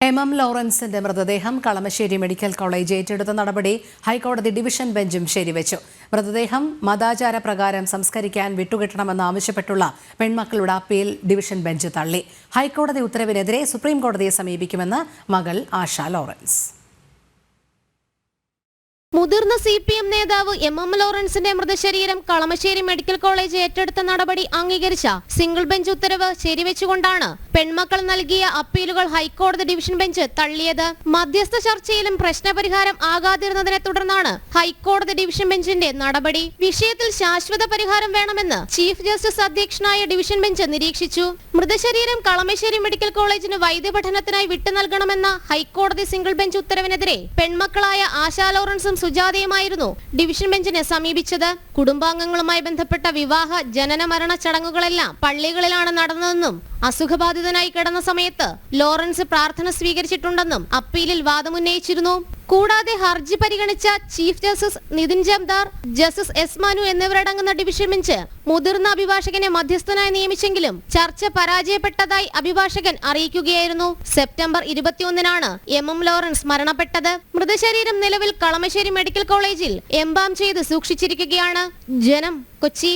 M ലോറൻസിന്റെ മൃതദേഹം Kalamassery medical college ഏറ്റെടുത്ത നടപടി ഹൈക്കോടതി ഡിവിഷൻ ബെഞ്ചും ശരിവെച്ചു. മൃതദേഹം മതാചാര പ്രകാരം സംസ്കരിക്കാൻ വിട്ടുകിട്ടണമെന്നാവശ്യപ്പെട്ടുള്ള പെൺമക്കളുടെ അപ്പീൽ ഡിവിഷൻ ബെഞ്ച് തള്ളി. ഹൈക്കോടതി ഉത്തരവിനെതിരെ സുപ്രീംകോടതിയെ സമീപിക്കുമെന്ന് മകൾ ആശ ലോറൻസ്. മുതിർന്ന CPM നേതാവ് എം ലോറൻസിന്റെ മൃതശരീരം കളമശ്ശേരി മെഡിക്കൽ കോളേജ് ഏറ്റെടുത്ത നടപടി അംഗീകരിച്ച സിംഗിൾ ബെഞ്ച് ഉത്തരവ് ശരിവെച്ചുകൊണ്ടാണ് പെൺമക്കൾ നൽകിയ അപ്പീലുകൾ ഹൈക്കോടതി ഡിവിഷൻ ബെഞ്ച് തള്ളിയത്. മധ്യസ്ഥ ചർച്ചയിലും പ്രശ്നപരിഹാരം ആകാതിരുന്നതിനെ തുടർന്നാണ് ഹൈക്കോടതി ഡിവിഷൻ ബെഞ്ചിന്റെ നടപടി. വിഷയത്തിൽ ശാശ്വത പരിഹാരം വേണമെന്ന് ചീഫ് ജസ്റ്റിസ് അധ്യക്ഷനായ ഡിവിഷൻ ബെഞ്ച് നിരീക്ഷിച്ചു. മൃതശരീരം കളമശ്ശേരി മെഡിക്കൽ കോളേജിന് വൈദ്യപഠനത്തിനായി വിട്ടു നൽകണമെന്ന ഹൈക്കോടതി സിംഗിൾ ബെഞ്ച് ഉത്തരവിനെതിരെ പെൺമക്കളായ ആശ ലോറൻസും സുജാതയുമായിരുന്നു ഡിവിഷൻ ബെഞ്ചിനെ സമീപിച്ചത്. കുടുംബാംഗങ്ങളുമായി ബന്ധപ്പെട്ട വിവാഹ ജനന മരണ ചടങ്ങുകളെല്ലാം പള്ളികളിലാണ് നടന്നതെന്നും അസുഖബാധിതനായി കിടന്ന സമയത്ത് ലോറൻസ് പ്രാർത്ഥന സ്വീകരിച്ചിട്ടുണ്ടെന്നും അപ്പീലിൽ വാദമുന്നയിച്ചിരുന്നു. കൂടാതെ ഹർജി പരിഗണിച്ച chief justice Nitin Jamdar, justice S Manu എന്നിവരടങ്ങുന്ന ഡിവിഷൻ ബെഞ്ച് മുതിർന്ന അഭിഭാഷകനെ മധ്യസ്ഥനായി നിയമിച്ചെങ്കിലും ചർച്ച പരാജയപ്പെട്ടതായി അഭിഭാഷകൻ അറിയിക്കുകയായിരുന്നു. സെപ്റ്റംബർ 21-നാണ് എം ലോറൻസ് മരണപ്പെട്ടത്. മൃതശരീരം നിലവിൽ കളമശ്ശേരി മെഡിക്കൽ കോളേജിൽ എംബാം ചെയ്ത് സൂക്ഷിച്ചിരിക്കുകയാണ്. ജനം, കൊച്ചി.